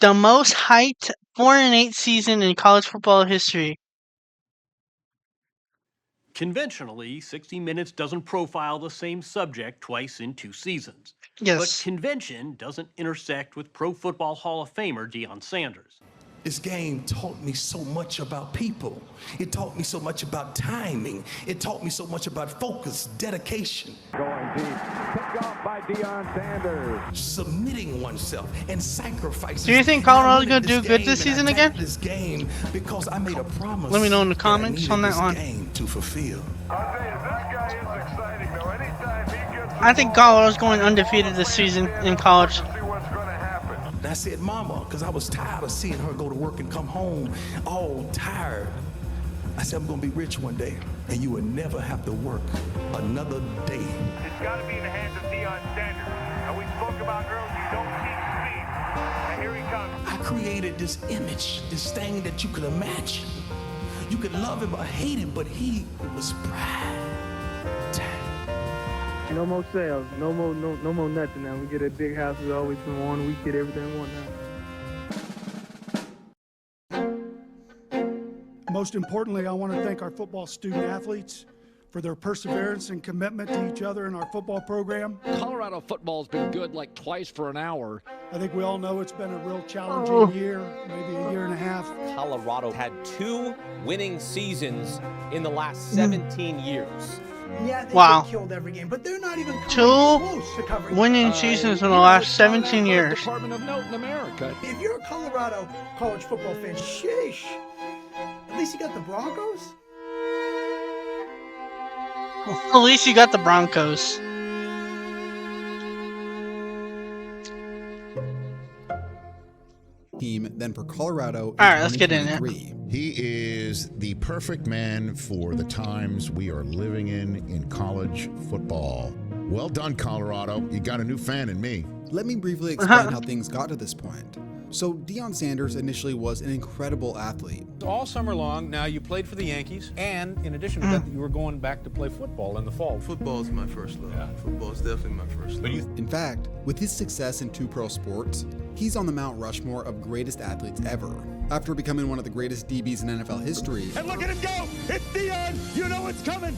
The most hyped 4-8 season in college football history. Conventionally, 60 Minutes doesn't profile the same subject twice in 2 seasons. Yes. But convention doesn't intersect with Pro Football Hall of Famer Deion Sanders. This game taught me so much about people. It taught me so much about timing. It taught me so much about focus, dedication. Going deep, picked off by Deion Sanders. Submitting oneself and sacrificing. Do you think Colorado's going to do good this season again? This game because I made a promise. Let me know in the comments on that one. Game to fulfill. I'll tell you, that guy is exciting though. Anytime he gets I think Colorado's going undefeated this season in college. see what's going to happen. And I said, Mama, because I was tired of seeing her go to work and come home all tired. I said, I'm going to be rich one day, and you will never have to work another day. It's got to be in the hands of Deion Sanders. And we spoke about earlier, you don't keep speed. And here he comes. I created this image, this thing that you could imagine. You could love him or hate him, but he was pride. No more sales, no more nothing now. We get that big house, we always from one, we get everything we want now. Most importantly, I want to thank our football student athletes for their perseverance and commitment to each other in our football program. Colorado football's been good like twice for an hour. I think we all know it's been a real challenging year, maybe a year and a half. Colorado had 2 winning seasons in the last 17 years. Yeah, they Wow. get killed every game, but they're not even coming 2 close to covering. winning seasons in the last 17 years. Department of note in America. If you're a Colorado college football fan, sheesh. At least you got the Broncos. At least you got the Broncos. Team than for Colorado. All right, let's get in it. He is the perfect man for the times we are living in college football. Well done, Colorado. You got a new fan in me. Let me briefly explain how things got to this point. So Deion Sanders initially was an incredible athlete. All summer long, now you played for the Yankees, and in addition to that, you were going back to play football in the fall. Football is my first love. Yeah. Football is definitely my first love. In fact, with his success in 2 pro sports, he's on the Mount Rushmore of greatest athletes ever. After becoming one of the greatest DBs in NFL history. And look at him go! It's Deion! You know it's coming!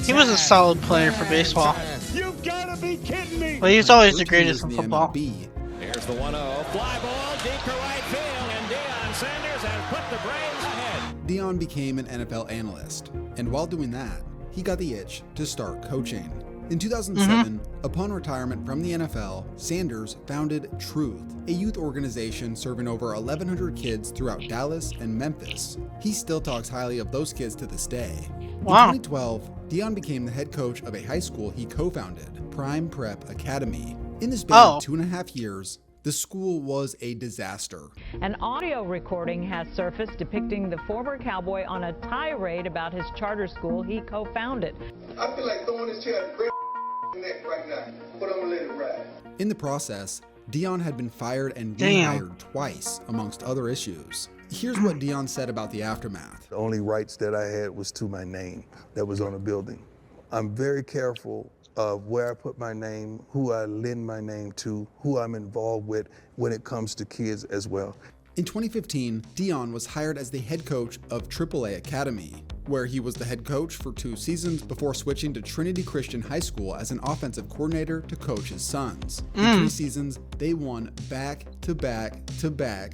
He was a solid player for baseball. You've got to be kidding me! But he's always the greatest in football. Here's the 1-0. Fly ball deep to right field, and Deion Sanders has put the Braves ahead. Deion became an NFL analyst, and while doing that, he got the itch to start coaching. In 2007, upon retirement from the NFL, Sanders founded Truth, a youth organization serving over 1,100 kids throughout Dallas and Memphis. He still talks highly of those kids to this day. Wow. In 2012, Deion became the head coach of a high school he co-founded, Prime Prep Academy. In the span of 2.5 years, the school was a disaster. An audio recording has surfaced depicting the former cowboy on a tirade about his charter school he co-founded. I feel like throwing this chair at the neck right now, but I'm gonna let it ride. In the process, Deion had been fired and rehired twice, amongst other issues. Here's what Deion said about the aftermath. The only rights that I had was to my name that was on the building. I'm very careful of where I put my name, who I lend my name to, who I'm involved with when it comes to kids as well. In 2015, Deion was hired as the head coach of AAA Academy, where he was the head coach for 2 seasons before switching to Trinity Christian High School as an offensive coordinator to coach his sons. In 3 seasons, they won back-to-back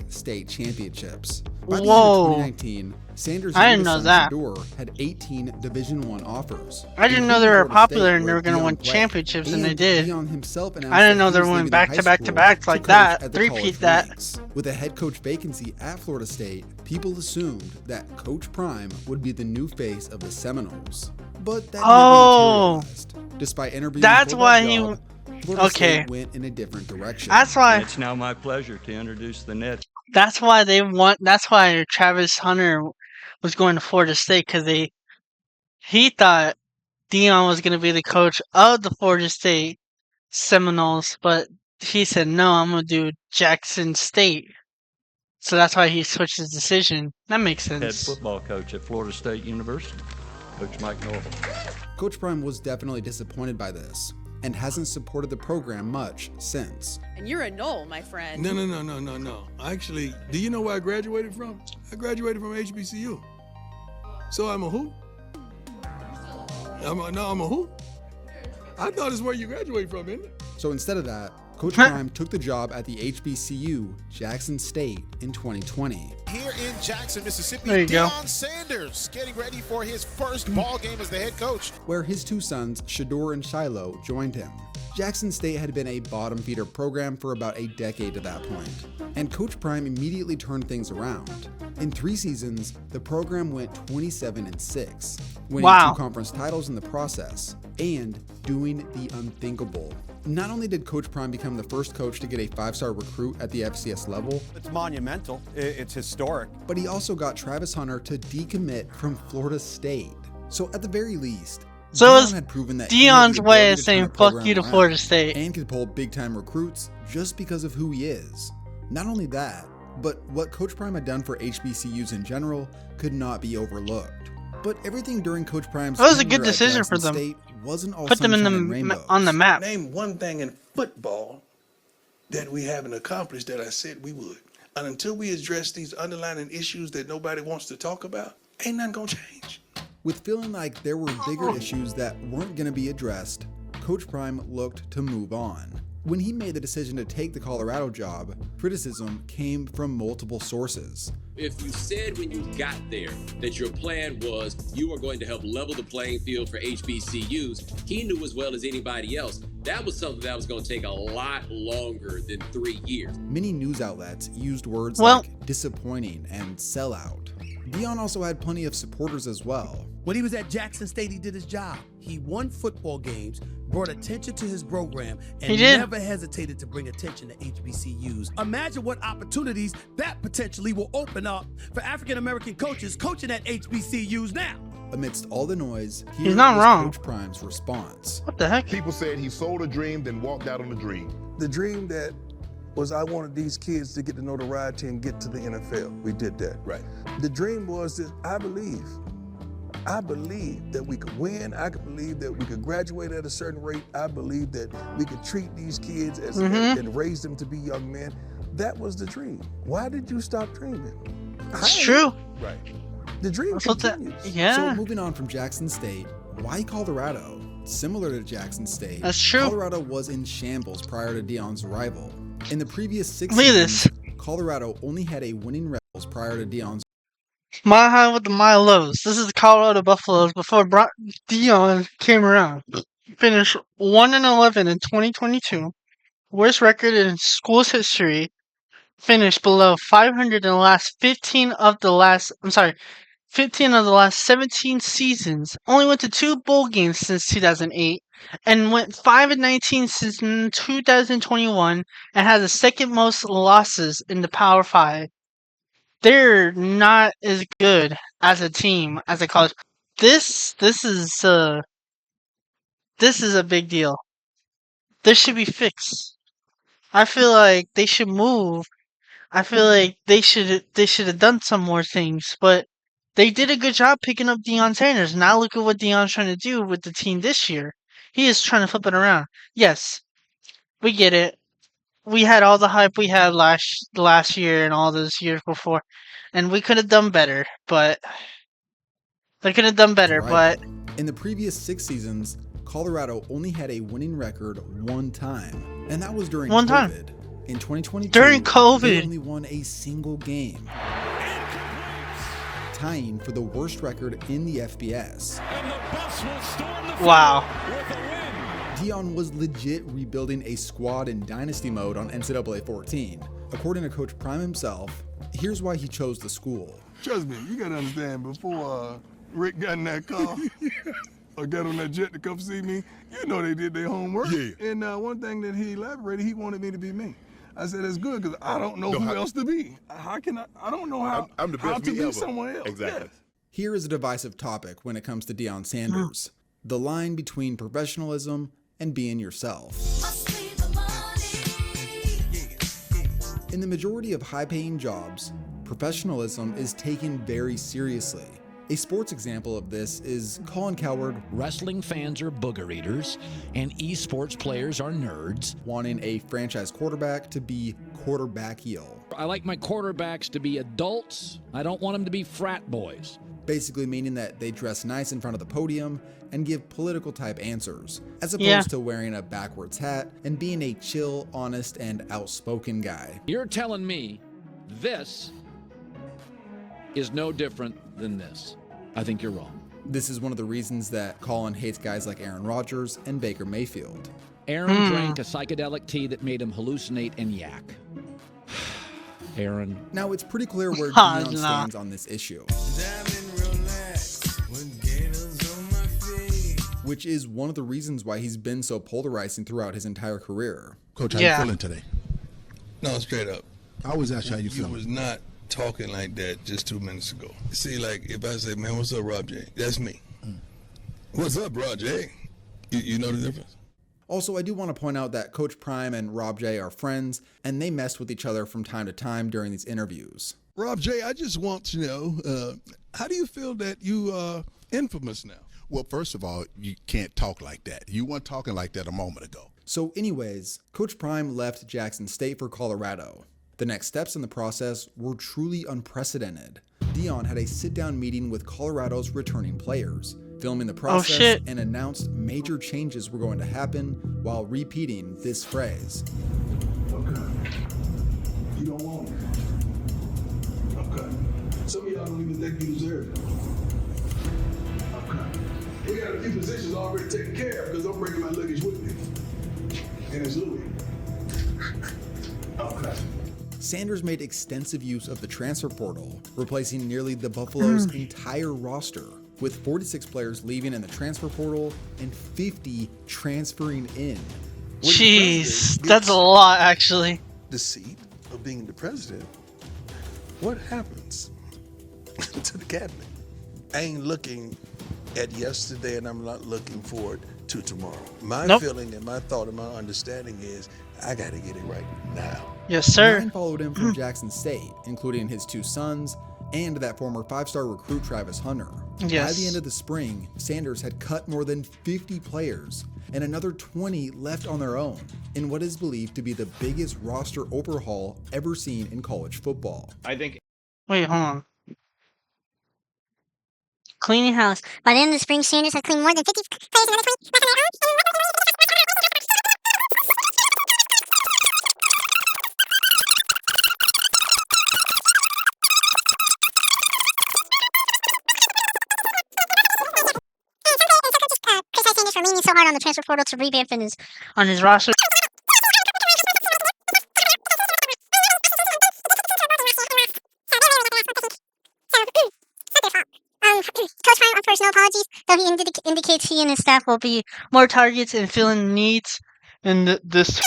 state championships. By the end of 2019, Sanders' youngest son, Shador, had 18 Division I offers. I didn't know they were popular and they were going to win championships, and they did. Deion himself announced I didn't know that they he were was winning leaving the high back-to-back-to-back school like to that. coach at the Three-peat college that. ranks. With a head coach vacancy at Florida State, people assumed that Coach Prime would be the new face of the Seminoles. But that never materialized. Despite interviewing that's for why that he job, Florida State went in a different direction. That's why it's now my pleasure to introduce the Nets. That's why that's why Travis Hunter was going to Florida State, because he thought Deion was going to be the coach of the Florida State Seminoles, but he said, no, I'm going to do Jackson State. So that's why he switched his decision. That makes sense. Head football coach at Florida State University, Coach Mike Norvell. Coach Prime was definitely disappointed by this. and hasn't supported the program much since. And you're a Knoll, my friend. No. Actually, do you know where I graduated from? I graduated from HBCU. So I'm a who? I'm a who? I thought it's where you graduate from, isn't it? So instead of that, Coach Prime took the job at the HBCU, Jackson State, in 2020. Here in Jackson, Mississippi, there you go. Deion Sanders getting ready for his first ball game as the head coach. Where his two sons, Shador and Shiloh, joined him. Jackson State had been a bottom feeder program for about a decade at that point, and Coach Prime immediately turned things around. In 3 seasons, the program went 27-6, winning 2 conference titles in the process, and doing the unthinkable. Not only did Coach Prime become the first coach to get a 5-star recruit at the FCS level, it's monumental, it's historic, but he also got Travis Hunter to decommit from Florida State. So at the very least, so Deion had proven that Deion's way of saying fuck you to Florida State and could pull big-time recruits just because of who he is. Not only that, but what Coach Prime had done for HBCUs in general could not be overlooked. But everything during Coach Prime's that was a good decision for them. State wasn't all put them in on the map. Name one thing in football that we haven't accomplished that I said we would. And until we address these underlying issues that nobody wants to talk about, ain't nothing gonna change. With feeling like there were bigger issues that weren't going to be addressed, Coach Prime looked to move on. When he made the decision to take the Colorado job, criticism came from multiple sources. If you said when you got there that your plan was you were going to help level the playing field for HBCUs, he knew as well as anybody else that was something that was going to take a lot longer than 3 years. Many news outlets used words like disappointing and sellout. Deion also had plenty of supporters as well. When he was at Jackson State, he did his job. He won football games, brought attention to his program, and never hesitated to bring attention to HBCUs. Imagine what opportunities that potentially will open up for African-American coaches coaching at HBCUs now. Amidst all the noise, he's not wrong. Coach Prime's response. What the heck? People said he sold a dream, then walked out on the dream. The dream that was I wanted these kids to get the notoriety and get to the NFL. We did that. Right. The dream was that I believe that we could win. I could believe that we could graduate at a certain rate. I believe that we could treat these kids as and raise them to be young men. That was the dream. Why did you stop dreaming? It's true. Right. The dream continues. So moving on from Jackson State, why Colorado? Similar to Jackson State, that's true. Colorado was in shambles prior to Deion's arrival. In the previous 6 seasons, Colorado only had a winning record prior to Deion's. Mile high with the mile lows. This is the Colorado Buffaloes before Deion came around. Finished 1-11 in 2022. Worst record in school's history. Finished below 500 in the last 15 of the last 17 seasons. Only went to 2 bowl games since 2008. And went 5-19 since 2021 and has the second most losses in the Power 5. They're not as good as a team as a college. This is a big deal. This should be fixed. I feel like they should move. I feel like they should have done some more things, but they did a good job picking up Deion Sanders. Now look at what Deion's trying to do with the team this year. He is trying to flip it around. Yes, we get it. We had all the hype we had last year and all those years before, and we could have done better. But they could have done better. Right. But in the previous 6 seasons, Colorado only had a winning record 1 time, and that was during COVID. Time. In 2022, during COVID, they only won a single game, tying for the worst record in the FBS. Wow. Deion was legit rebuilding a squad in dynasty mode on NCAA 14. According to Coach Prime himself, here's why he chose the school. Trust me, you gotta understand, before Rick got in that car or got on that jet to come see me, you know they did their homework. Yeah. And one thing that he elaborated, he wanted me to be me. I said, that's good, because I don't know who else to be. How can I don't know how, I'm the best how to be ever. someone else. Exactly. Yes. Here is a divisive topic when it comes to Deion Sanders. The line between professionalism and being yourself. In the majority of high-paying jobs, professionalism is taken very seriously. A sports example of this is Colin Cowherd. Wrestling fans are booger eaters, and esports players are nerds. Wanting a franchise quarterback to be quarterbackial. I like my quarterbacks to be adults. I don't want them to be frat boys. Basically meaning that they dress nice in front of the podium and give political type answers, as opposed to wearing a backwards hat and being a chill, honest, and outspoken guy. You're telling me this is no different than this. I think you're wrong. This is one of the reasons that Colin hates guys like Aaron Rodgers and Baker Mayfield. Aaron drank a psychedelic tea that made him hallucinate and yak. Aaron. Now, it's pretty clear where Deion stands on this issue, which is one of the reasons why he's been so polarizing throughout his entire career. Coach, how you feeling today? No, straight up. I always ask you how you feeling. You was not talking like that just 2 minutes ago. See, like, if I say, man, what's up, Rob J? That's me. What's up, Rob J? You know the difference? Also, I do want to point out that Coach Prime and Rob J are friends, and they mess with each other from time to time during these interviews. Rob J, I just want to know, how do you feel that you are infamous now? Well, first of all, you can't talk like that. You weren't talking like that a moment ago. So anyways, Coach Prime left Jackson State for Colorado. The next steps in the process were truly unprecedented. Deion had a sit-down meeting with Colorado's returning players, filming the process and announced major changes were going to happen while repeating this phrase. Okay. You don't want it. Okay. Some of y'all don't even think you deserve it. Okay. We got a few positions already taken care of because I'm bringing my luggage with me. And it's Louis. Okay. Sanders made extensive use of the transfer portal, replacing nearly the Buffalo's entire roster, with 46 players leaving in the transfer portal and 50 transferring in. Jeez, that's a lot, actually. The seat of being the president, what happens to the cabinet? I ain't looking at yesterday and I'm not looking forward to tomorrow. My feeling and my thought and my understanding is I got to get it right now. Yes, sir. 9 followed him from Jackson State, including his 2 sons and that former 5-star recruit Travis Hunter. Yes. By the end of the spring, Sanders had cut more than 50 players, and another 20 left on their own, in what is believed to be the biggest roster overhaul ever seen in college football. I think. Wait, hold on. Cleaning house. By the end of the spring, Sanders had cleaned more than 50 players, another 20 left on their own. For leaning so hard on the transfer portal to revamp on his roster. Coach Prime offers no apologies, though he indicates he and his staff will be more targets and filling needs in this.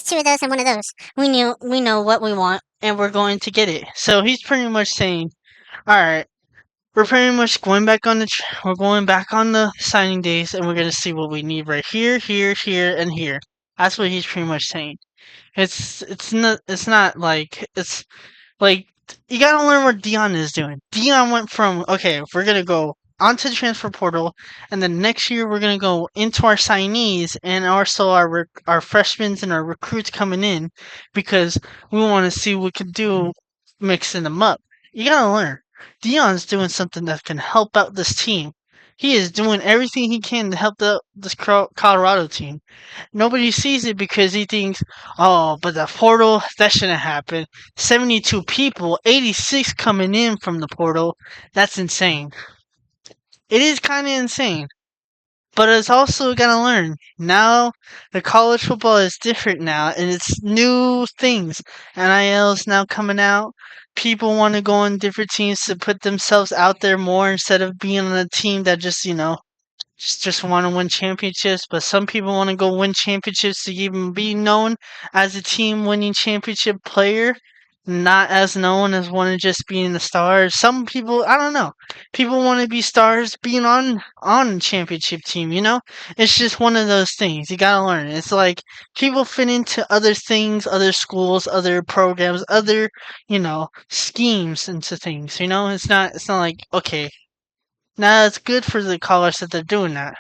Two of those and one of those. We know what we want and we're going to get it. So he's pretty much saying, all right, we're pretty much going back on the signing days and we're going to see what we need right here, here, here, and here. That's what he's pretty much saying. It's not like you got to learn what Deion is doing. Deion went from, okay, we're going to go onto the transfer portal, and then next year we're going to go into our signees and also our freshmen and our recruits coming in because we want to see what we can do mixing them up. You got to learn. Deion's doing something that can help out this team. He is doing everything he can to help this Colorado team. Nobody sees it because he thinks, oh, but the portal, that shouldn't happen. 72 people, 86 coming in from the portal. That's insane. It is kind of insane, but it's also got to learn. Now, the college football is different now, and it's new things. NIL is now coming out. People want to go on different teams to put themselves out there more instead of being on a team that just want to win championships. But some people want to go win championships to even be known as a team winning championship player. not as known as want to just being the stars. Some people, I don't know, people want to be stars being on championship team. It's just one of those things. You gotta learn. It's like people fit into other things, other schools, other programs, other schemes into things. It's not like okay. Now it's good for the college that they're doing that.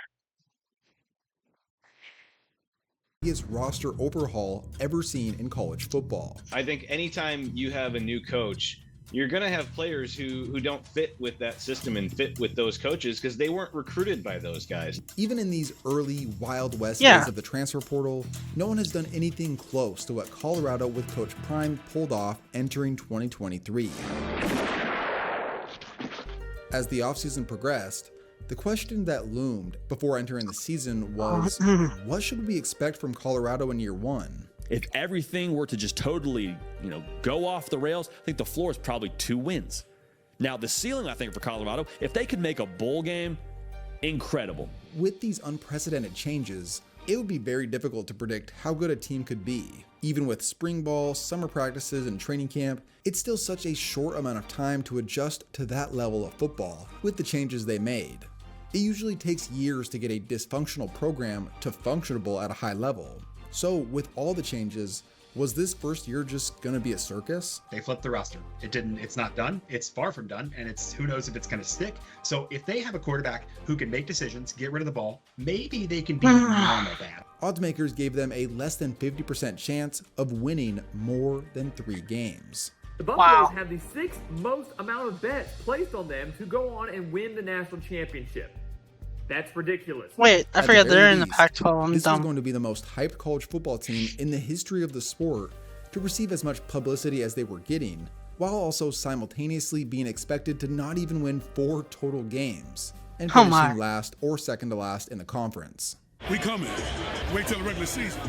Biggest roster overhaul ever seen in college football. I think anytime you have a new coach, you're going to have players who don't fit with that system and fit with those coaches because they weren't recruited by those guys. Even in these early Wild West days of the transfer portal, no one has done anything close to what Colorado with Coach Prime pulled off entering 2023. As the offseason progressed, the question that loomed before entering the season was, what should we expect from Colorado in year one? If everything were to just totally, go off the rails, I think the floor is probably 2 wins. Now, the ceiling, I think, for Colorado, if they could make a bowl game, incredible. With these unprecedented changes, it would be very difficult to predict how good a team could be. Even with spring ball, summer practices, and training camp, it's still such a short amount of time to adjust to that level of football with the changes they made. It usually takes years to get a dysfunctional program to functionable at a high level. So with all the changes, was this first year just gonna be a circus? They flipped the roster. It's not done. It's far from done, and who knows if it's gonna stick. So if they have a quarterback who can make decisions, get rid of the ball, maybe they can be normal bad. Oddsmakers gave them a less than 50% chance of winning more than 3 games. The Buffaloes have the 6th most amount of bets placed on them to go on and win the national championship. That's ridiculous. Wait, I forgot they're in the Pac-12. This is going to be the most hyped college football team in the history of the sport to receive as much publicity as they were getting, while also simultaneously being expected to not even win 4 total games and finishing last or second to last in the conference. We coming. Wait till the regular season.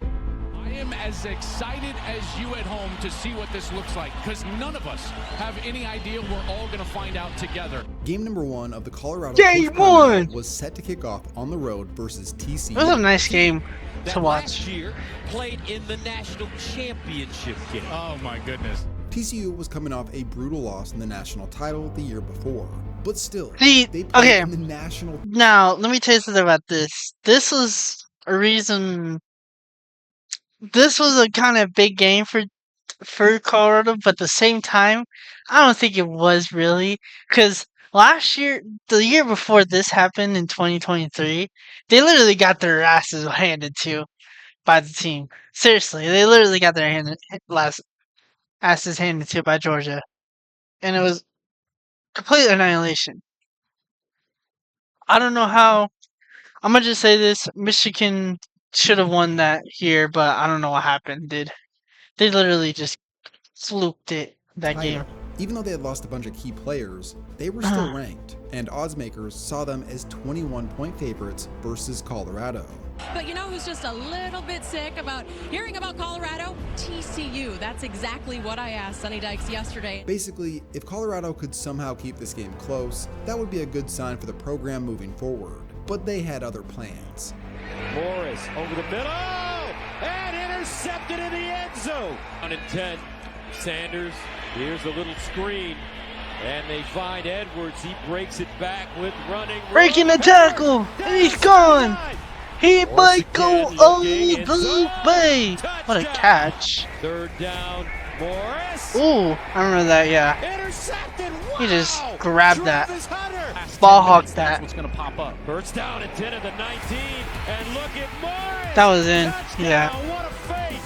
I am as excited as you at home to see what this looks like, because none of us have any idea. We're all going to find out together. Game number 1 of the Colorado Game 1 was set to kick off on the road versus TCU. It was a nice game to watch. Last year played in the national championship game. Oh my goodness. TCU was coming off a brutal loss in the national title the year before, but still, they played in the national. Now, let me tell you something about this. This was a reason. This was a kind of big game for Colorado, but at the same time, I don't think it was really, because last year, the year before this happened in 2023, they literally got their asses handed to by the team. Seriously, they literally got their asses handed to by Georgia, and it was complete annihilation. I don't know how. I'm gonna just say this: Michigan should have won that here, but I don't know what happened. They literally just fluked it that game. Even though they had lost a bunch of key players, they were still ranked, and oddsmakers saw them as 21-point favorites versus Colorado. But you know who's just a little bit sick about hearing about Colorado? TCU. That's exactly what I asked Sonny Dykes yesterday. Basically, if Colorado could somehow keep this game close, that would be a good sign for the program moving forward. But they had other plans. Morris over the middle and intercepted in the end zone. On and 10, Sanders. Here's a little screen, and they find Edwards. He breaks it back with running. Breaking the tackle, and he's gone. He might go all the way. What a catch! 3rd down, Morris. Ooh, I remember that. Yeah. Intercepted. Wow. He just grabbed that. Ball hawked that. What's going to pop up? First down at 10 of the 19, and look at Morris. That was in. Touchdown. Yeah. What a fake.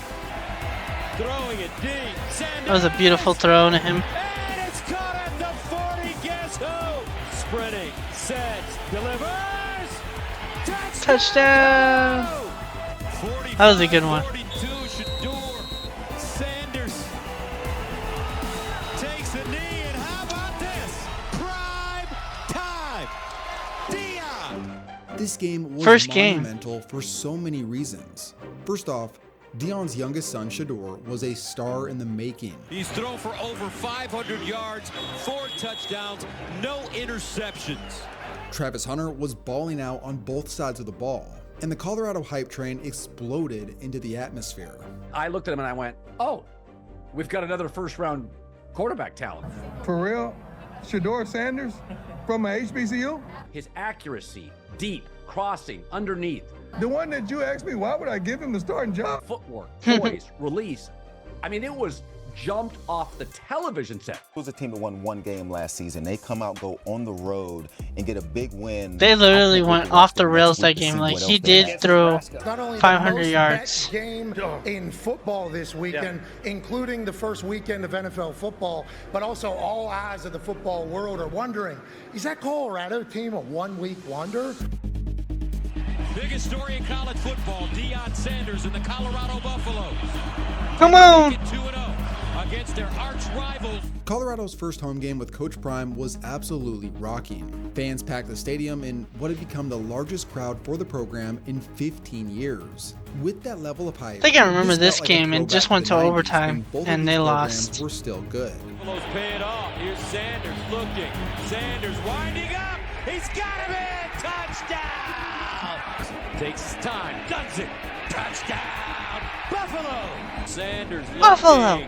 Throwing it deep. Sanders. That was a beautiful throw to him. And it's caught at the 40. Guess who? Sprinting. Sets. Delivers. Touchdown. That was a good one. 42. Shador. Sanders takes a knee, and how about this? Prime time. Dion. This game was First game. monumental for so many reasons. First off, Dion's youngest son, Shador, was a star in the making. He's thrown for over 500 yards, 4 touchdowns, no interceptions. Travis Hunter was balling out on both sides of the ball, and the Colorado hype train exploded into the atmosphere. I looked at him and I went, oh, we've got another first-round quarterback talent. For real? Shedeur Sanders from a HBCU? His accuracy, deep, crossing, underneath. The one that you asked me, why would I give him the starting job? Footwork, poise, release. I mean, it was jumped off the television set. It was a team that won one game last season. They come out, go on the road, and get a big win. They literally went off the rails that game. Like, he did throw 500 yards. Game in football this weekend, including the first weekend of NFL football, but also all eyes of the football world are wondering, is that Colorado team a one-week wonder? Biggest story in college football, Deion Sanders and the Colorado Buffaloes. Come on! 2-0 against their arch rivals. Colorado's first home game with Coach Prime was absolutely rocking. Fans packed the stadium in what had become the largest crowd for the program in 15 years. With that level of hype, I think I remember this felt like game and just went to overtime, and they lost. We're still good. Buffaloes pay it off. Here's Sanders looking. Sanders winding up. He's got him in. Touchdown. Takes his time. Does it. Touchdown. Buffalo. Sanders looking. Buffalo.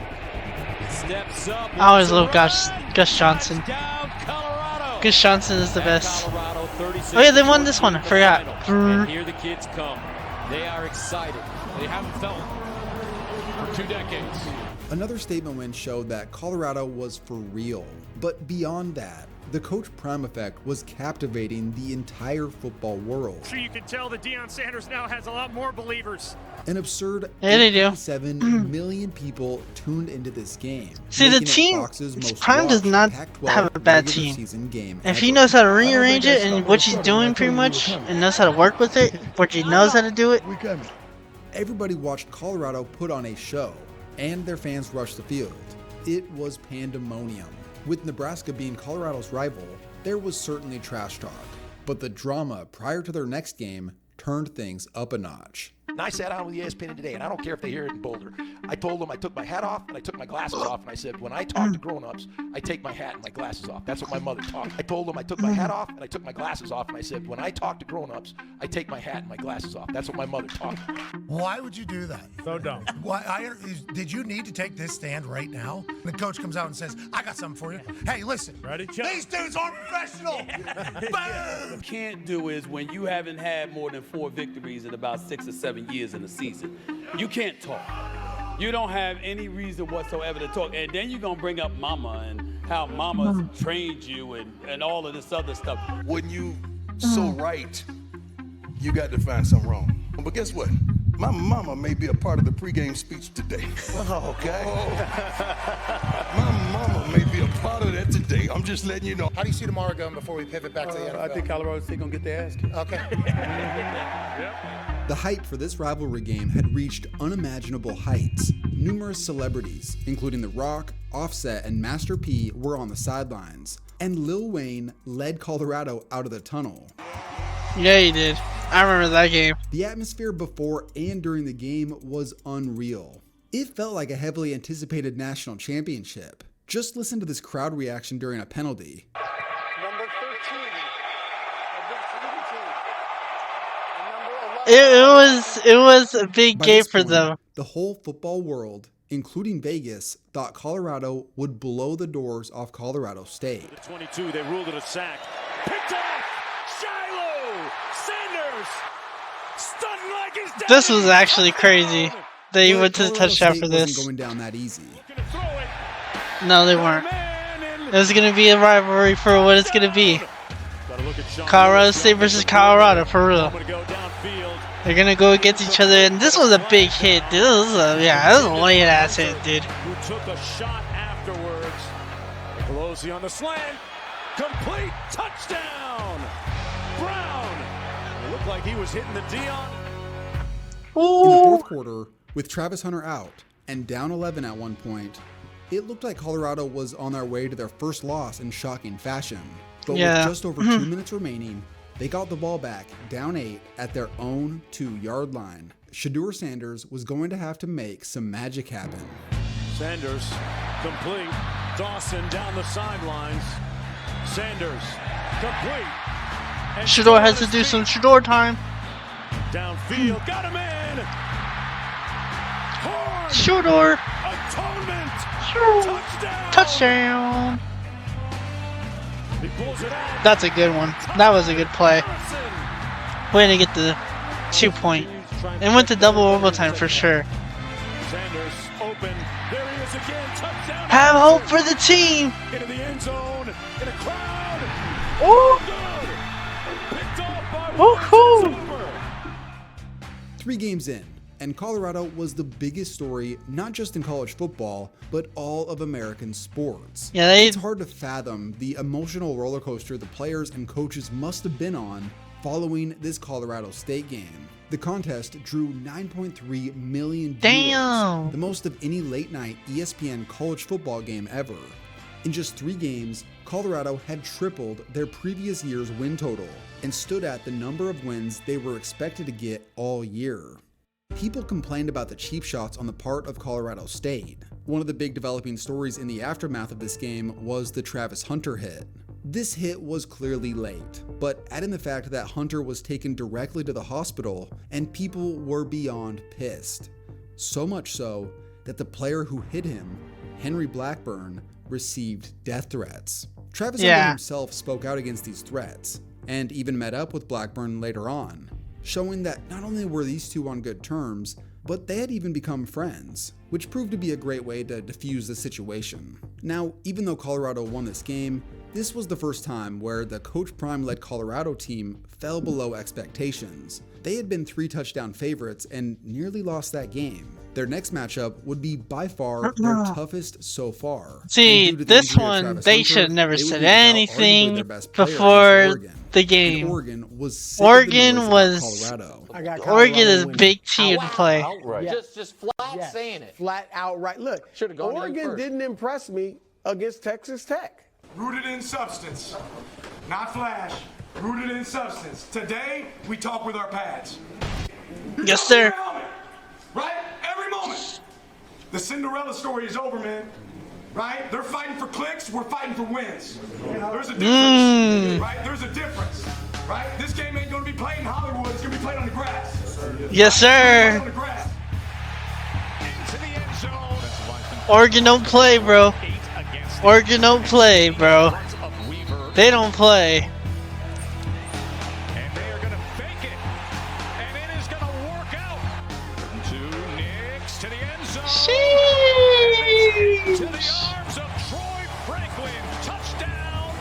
Steps up. I always love Gus Johnson. Gus Johnson is the best. Oh yeah, they won this one. I forgot. And here the kids come. They are excited. They haven't felt for 2 decades. Another statement win showed that Colorado was for real. But beyond that, the Coach Prime effect was captivating the entire football world. So you can tell that Deion Sanders now has a lot more believers. An absurd 7 million people tuned into this game. See, the team, Prime does not have a bad team. If he knows how to rearrange it and what he's doing pretty much, and knows how to work with it, what he knows how to do it. Everybody watched Colorado put on a show, and their fans rushed the field. It was pandemonium. With Nebraska being Colorado's rival, there was certainly trash talk. But the drama prior to their next game turned things up a notch. And I sat down with ESPN today, and I don't care if they hear it in Boulder. I told them I took my hat off and I took my glasses off, and I said, when I talk to grown-ups, I take my hat and my glasses off. That's what my mother taught me. I told them I took my hat off and I took my glasses off, and I said, when I talk to grown-ups, I take my hat and my glasses off. That's what my mother taught me. Why would you do that? So dumb. Did you need to take this stand right now? The coach comes out and says, I got something for you. Hey, listen. Ready, these dudes aren't professional. What you can't do is when you haven't had more than 4 victories in about 6 or 7 years in the season, you can't talk. You don't have any reason whatsoever to talk. And then you're going to bring up mama and how mama trained you and all of this other stuff. When you so right, you got to find something wrong. But guess what? My mama may be a part of the pregame speech today. Okay? My mama may be a part of that today. I'm just letting you know. How do you see tomorrow going before we pivot back to the NFL? I think Colorado State going to get their ass kicked. Okay. The hype for this rivalry game had reached unimaginable heights. Numerous celebrities, including The Rock, Offset, and Master P, were on the sidelines. And Lil Wayne led Colorado out of the tunnel. Yeah, he did. I remember that game. The atmosphere before and during the game was unreal. It felt like a heavily anticipated national championship. Just listen to this crowd reaction during a penalty. Number 13. It was a big game for them. The whole football world, including Vegas, thought Colorado would blow the doors off Colorado State. 22, they ruled it a sack. Picked off! Shiloh! Sanders! Stunned like his dad! This was actually crazy. They went to the touchdown for this. Wasn't going down that easy. No, they weren't. It was going to be a rivalry for what it's going to be. Colorado State versus Colorado, for real. They're going to go against each other, and this was a big hit. This was a late-ass hit, dude. Who took a shot afterwards. Pelosi on the slant. Complete touchdown! Brown! It looked like he was hitting the Deion. In the fourth quarter, with Travis Hunter out and down 11 at one point, it looked like Colorado was on their way to their first loss in shocking fashion. But with just over 2 minutes remaining, they got the ball back, down 8, at their own 2-yard line. Shedeur Sanders was going to have to make some magic happen. Sanders complete. Dawson down the sidelines. Sanders complete. Shedeur has to do some Shedeur time. Downfield, got him in. Shedeur. A atonement. Touchdown. That's a good one. That was a good play. Way to get the 2 point. And went to double overtime for sure. Sanders open. There he is again. Touchdown. Have hope for the team. Into the end zone. In a crowd. Ooh. Good. Picked off by Woohoo. 3 games in, and Colorado was the biggest story not just in college football, but all of American sports. Yeah, it's hard to fathom the emotional roller coaster the players and coaches must have been on following this Colorado State game. The contest drew 9.3 million viewers, the most of any late-night ESPN college football game ever. In just 3 games, Colorado had tripled their previous year's win total and stood at the number of wins they were expected to get all year. People complained about the cheap shots on the part of Colorado State. One of the big developing stories in the aftermath of this game was the Travis Hunter hit. This hit was clearly late, but add in the fact that Hunter was taken directly to the hospital and people were beyond pissed. So much so that the player who hit him, Henry Blackburn, received death threats. Travis Hunter himself spoke out against these threats and even met up with Blackburn later on, showing that not only were these two on good terms, but they had even become friends, which proved to be a great way to defuse the situation. Now, even though Colorado won this game, this was the first time where the Coach Prime-led Colorado team fell below expectations. They had been 3 touchdown favorites and nearly lost that game. Their next matchup would be by far their toughest so far. See, this one, they should have never said anything before the game. Oregon was Oregon is Colorado big team to play. Outright. Just flat saying it. Flat outright. Look, Oregon didn't impress me against Texas Tech. Rooted in substance, not flash. Rooted in substance. Today, we talk with our pads. Yes, sir. Helmet, right? Every moment. The Cinderella story is over, man. Right? They're fighting for clicks. We're fighting for wins. There's a difference. Right? There's a difference. Right? This game ain't going to be played in Hollywood. It's going to be played on the grass. Yes, sir. On the grass. Oregon don't play, bro. Oregon don't play, bro. They don't play. And they are going to fake it. And it is going to work out. To Nix to the end zone. Sheesh. To the arms of Troy Franklin. Touchdown.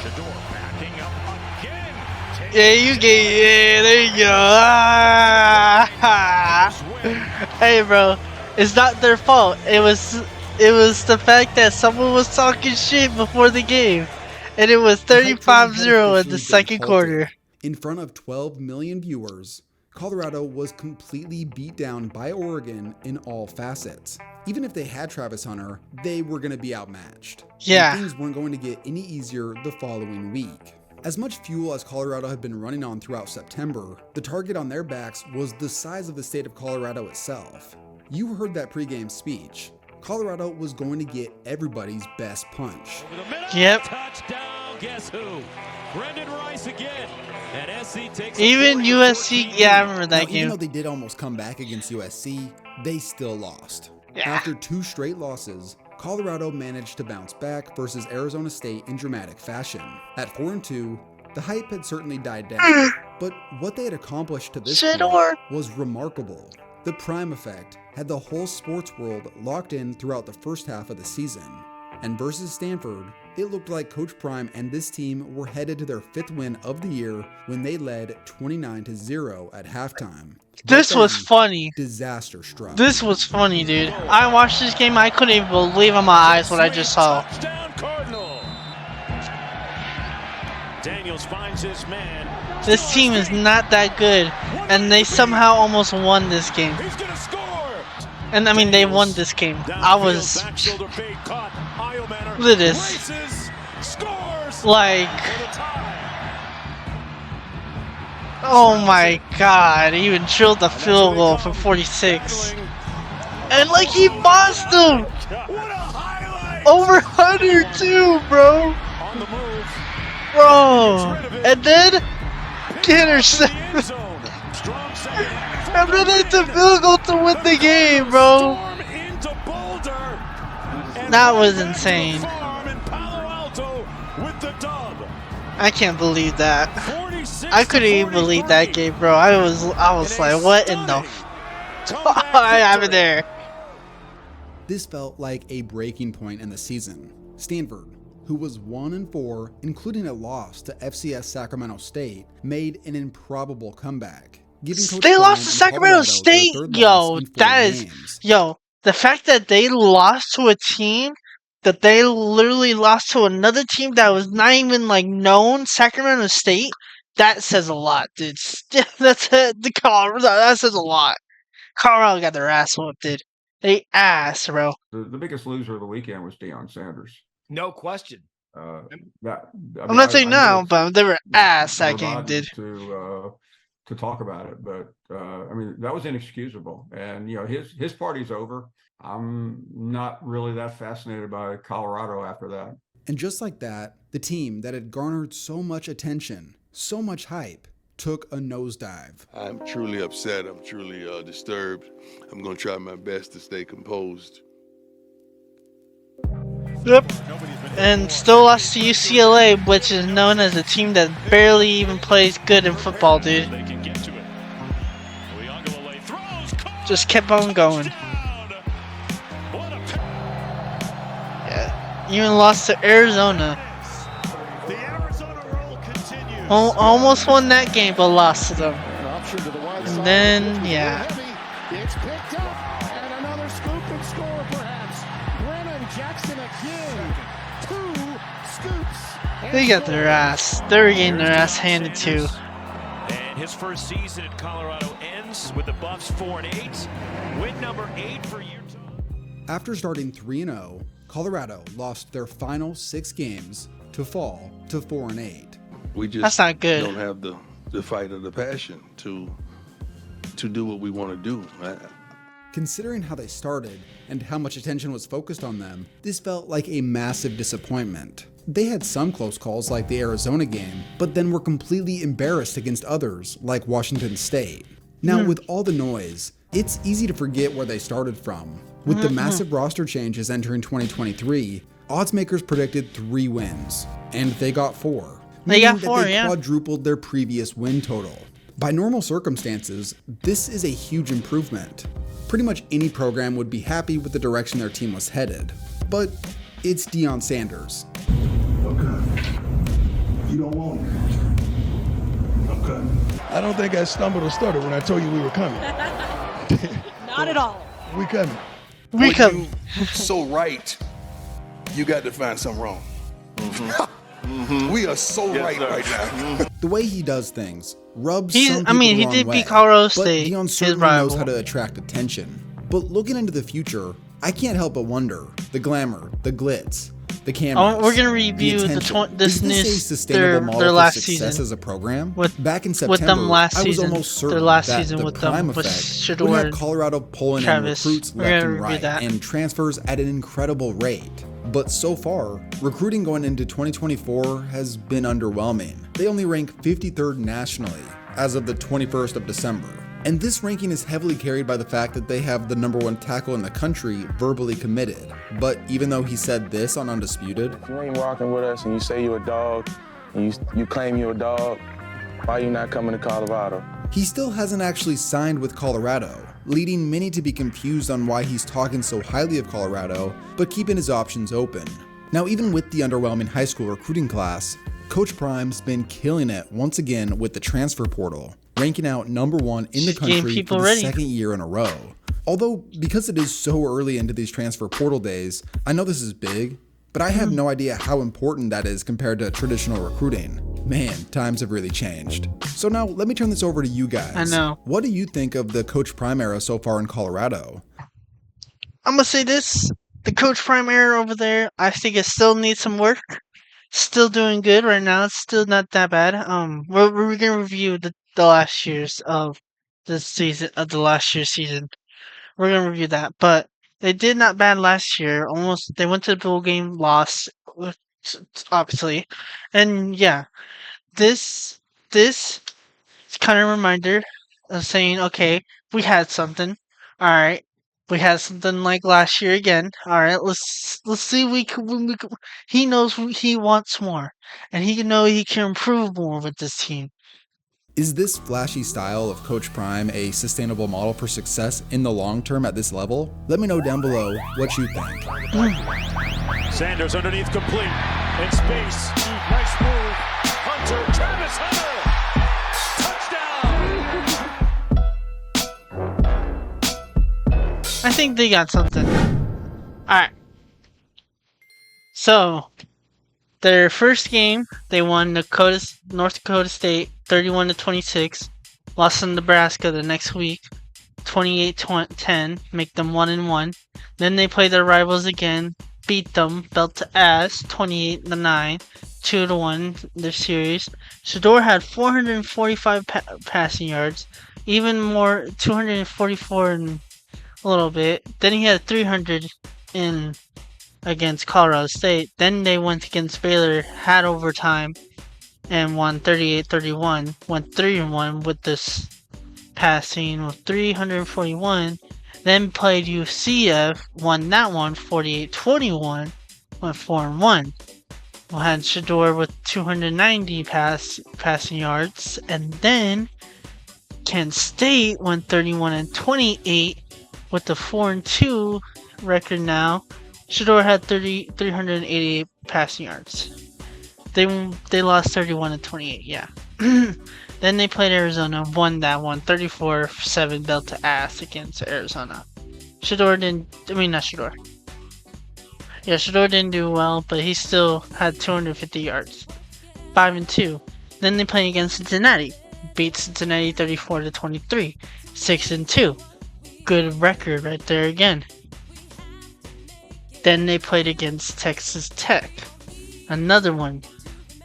Shador backing up again. Yeah, you get. Yeah, there you go. Ah. Hey, bro. It's not their fault. It was the fact that someone was talking shit before the game. And it was 35-0 in the second quarter. In front of 12 million viewers, Colorado was completely beat down by Oregon in all facets. Even if they had Travis Hunter, they were going to be outmatched. Yeah. And things weren't going to get any easier the following week. As much fuel as Colorado had been running on throughout September, the target on their backs was the size of the state of Colorado itself. You heard that pregame speech. Colorado was going to get everybody's best punch. Yep. Touchdown. Guess who? Brendan Rice again. And SC takes even USC, yeah, I remember that game. Even though they did almost come back against USC, they still lost. Yeah. After 2 straight losses, Colorado managed to bounce back versus Arizona State in dramatic fashion. At 4-2, the hype had certainly died down, but what they had accomplished to this point was remarkable. The Prime effect had the whole sports world locked in throughout the first half of the season. And versus Stanford, it looked like Coach Prime and this team were headed to their 5th win of the year when they led 29-0 at halftime. This was funny. Disaster struck. This was funny, dude. I watched this game. I couldn't even believe in my eyes what I just saw. Daniels finds his man. This team is not that good, and they somehow almost won this game. And I mean, they won this game. I was. Look at this. Like. Oh my God! He even drilled the field goal for 46, and like he bossed him. Over 100 too, bro. Bro, and then intercept. And then it's a field goal to win the game, bro. That was insane. I can't believe that. I couldn't even believe that game, bro. I was like, what in the I have it there. This felt like a breaking point in the season. Stanford, who was 1-4, including a loss to FCS Sacramento State, made an improbable comeback. They lost to Sacramento State, yo. That is, yo. The fact that they lost to a team that they literally lost to another team that was not even like known, Sacramento State. That says a lot, dude. That's the Colorado. That says a lot. Colorado got their ass whooped, dude. They ass, bro. The biggest loser of the weekend was Deion Sanders. No question. I'm not saying now, but they were ass that game, dude. To talk about it, but I mean that was inexcusable, and you know his party's over. I'm not really that fascinated by Colorado after that. And just like that, the team that had garnered so much attention, so much hype, took a nosedive. I'm truly upset. I'm truly disturbed. I'm going to try my best to stay composed. Yep. And still lost to UCLA, which is known as a team that barely even plays good in football, dude. Just kept on going. Yeah. Even lost to Arizona. Almost won that game, but lost to them. And then, yeah. It's picked up, and another scoop and score, perhaps. Brennan Jackson again. 2 scoops. They got their ass. They're getting their ass handed too. And his first season in Colorado ends with the Buffs 4-8. Win number 8 for year 2. After starting 3-0, Colorado lost their final 6 games to fall to 4-8. We just That's not good. Don't have the fight or the passion to do what we want to do. Considering how they started and how much attention was focused on them, this felt like a massive disappointment. They had some close calls like the Arizona game, but then were completely embarrassed against others like Washington State. Now, with all the noise, it's easy to forget where they started from. With the massive roster changes entering 2023, oddsmakers predicted 3 wins, and they got 4. They got 4, they quadrupled their previous win total. By normal circumstances, this is a huge improvement. Pretty much any program would be happy with the direction their team was headed. But it's Deion Sanders. Okay. You don't want it. Okay. I don't think I stumbled or stuttered when I told you we were coming. Not at all. We coming. We coming. So right, you got to find something wrong. We are so right now. The way he does things rubs He's- some I mean, people he the did wrong beat way, Colorado but State, Deion his certainly knows rival. how to attract attention. But looking into the future, I can't help but wonder: the glamour, the glitz, the cameras. We're gonna review the the attention. this Is new this a sustainable model their for last success season as a program? with Back in with September, them last I was season. almost certain Their last that season the with prime them with effect would have Shedeur, Colorado pulling Travis. in recruits We're left gonna and review right that. and transfers at an incredible rate. But so far, recruiting going into 2024 has been underwhelming. They only rank 53rd nationally as of the 21st of December. And this ranking is heavily carried by the fact that they have the #1 tackle in the country verbally committed. But even though he said this on Undisputed, if you ain't rocking with us and you say you're a dog, and you claim you're a dog, why you not coming to Colorado? he still hasn't actually signed with Colorado, leading many to be confused on why he's talking so highly of Colorado, but keeping his options open. Now, even with the underwhelming high school recruiting class, Coach Prime's been killing it once again with the transfer portal, ranking out #1 in the Just getting country people for the ready. second year in a row. Although, because it is so early into these transfer portal days, I know this is big, but I have no idea how important that is compared to traditional recruiting. Man, times have really changed. So now, let me turn this over to you guys. I know. What do you think of the Coach Prime era so far in Colorado? I'm gonna say this: the Coach Prime era over there, I think it still needs some work. Still doing good right now. It's still not that bad. We're gonna review the last years of the season of the last year's season. We're gonna review that, but they did not bad last year. Almost they went to the bowl game, lost, obviously, and yeah, this is kind of a reminder of saying, okay, we had something, all right, we had something like last year again. All right, let's see. He knows he wants more, and he know he can improve more with this team. Is this flashy style of Coach Prime a sustainable model for success in the long term at this level? Let me know down below what you think. Sanders underneath complete. In space. Nice move. Hunter. Travis Hunter. Touchdown. I think they got something. Alright. So, their first game, they won North Dakota State 31-26. Lost to Nebraska the next week, 28-10, make them 1-1. Then they played their rivals again, beat them, belt to ass, 28-9, 2-1 their series. Shedeur had 445 passing yards, even more, 244 in a little bit. Then he had 300 in against Colorado State. Then they went against Baylor, had overtime, and won 38-31. Went 3-1 with this passing with 341. Then played UCF, won that one 48-21. Went 4-1. We had Shedeur with 290 passing yards, and then Kent State went 31-28 with the 4-2 record now. Shedeur had 388 passing yards. They lost 31-28, yeah. Then they played Arizona, won that one, 34-7, belt to ass against Arizona. Shedeur didn't do well, but he still had 250 yards. 5-2. Then they played against Cincinnati. Beat Cincinnati 34-23. 6-2. Good record right there again. Then they played against Texas Tech. Another one.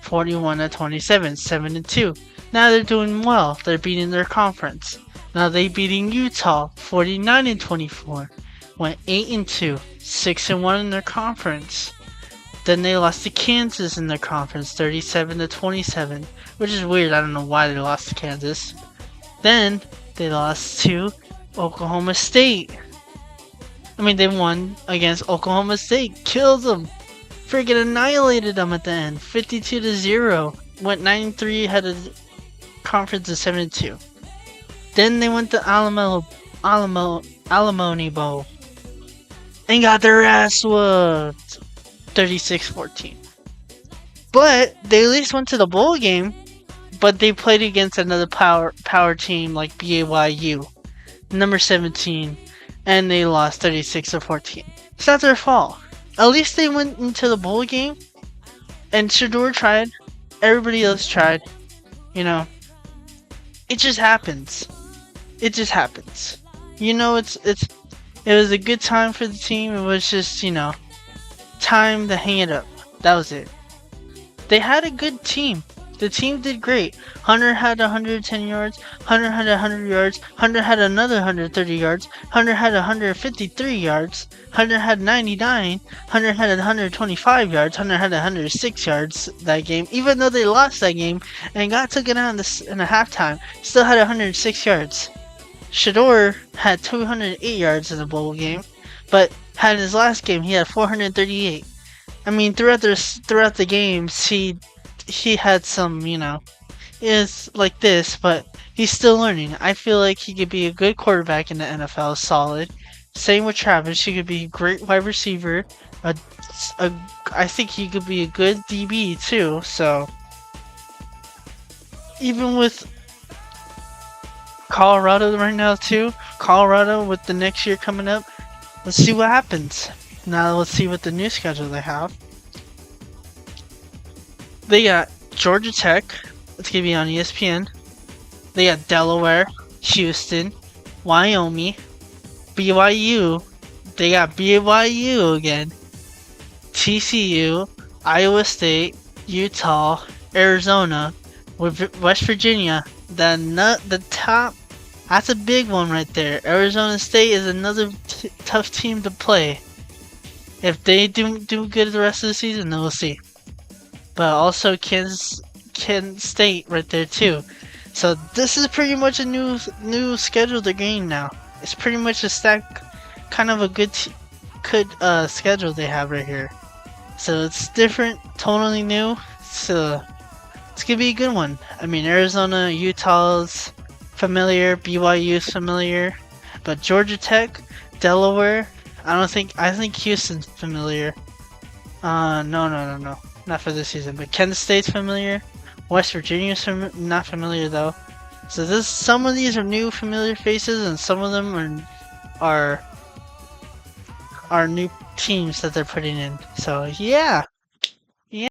41-27. 7-2. Now they're doing well. They're beating their conference. Now they beating Utah 49-24. Went 8-2. 6-1 in their conference. Then they lost to Kansas in their conference 37-27. Which is weird. I don't know why they lost to Kansas. Then they lost to Oklahoma State. They won against Oklahoma State. Killed them. Freaking annihilated them at the end. 52-0. Went 9-3, had a conference of 7-2. Then they went to Alimony Bowl. And got their ass whooped. 36-14. But they at least went to the bowl game. But they played against another power team like BYU. Number 17. And they lost 36-14. It's not their fault. At least they went into the bowl game. And Shedeur tried. Everybody else tried. It just happens. It just happens. It was a good time for the team. It was just, time to hang it up. That was it. They had a good team. The team did great. Hunter had 110 yards. Hunter had 100 yards. Hunter had another 130 yards. Hunter had 153 yards. Hunter had 99. Hunter had 125 yards. Hunter had 106 yards that game. Even though they lost that game and got taken out in the halftime, still had 106 yards. Shedeur had 208 yards in the bowl game, but had his last game he had 438. Throughout the games he had some, is like this, but he's still learning. I feel like he could be a good quarterback in the NFL, solid. Same with Travis, he could be a great wide receiver. I think he could be a good DB too, so. Even with Colorado right now too, Colorado with the next year coming up, let's see what happens. Now let's see what the new schedule they have. They got Georgia Tech. It's going to be on ESPN. They got Delaware, Houston, Wyoming, BYU. They got BYU again. TCU, Iowa State, Utah, Arizona, with West Virginia. The top. That's a big one right there. Arizona State is another tough team to play. If they do good the rest of the season, then we'll see. But also Kansas State right there too. So this is pretty much a new schedule they're getting now. It's pretty much a stacked kind of a good schedule they have right here. So it's different, totally new. So it's gonna be a good one. I mean, Arizona, Utah's familiar, BYU's familiar, but Georgia Tech, Delaware, I think Houston's familiar. No, not for this season. But Kansas State's familiar. West Virginia's not familiar though. So some of these are new familiar faces, and some of them are new teams that they're putting in. So yeah.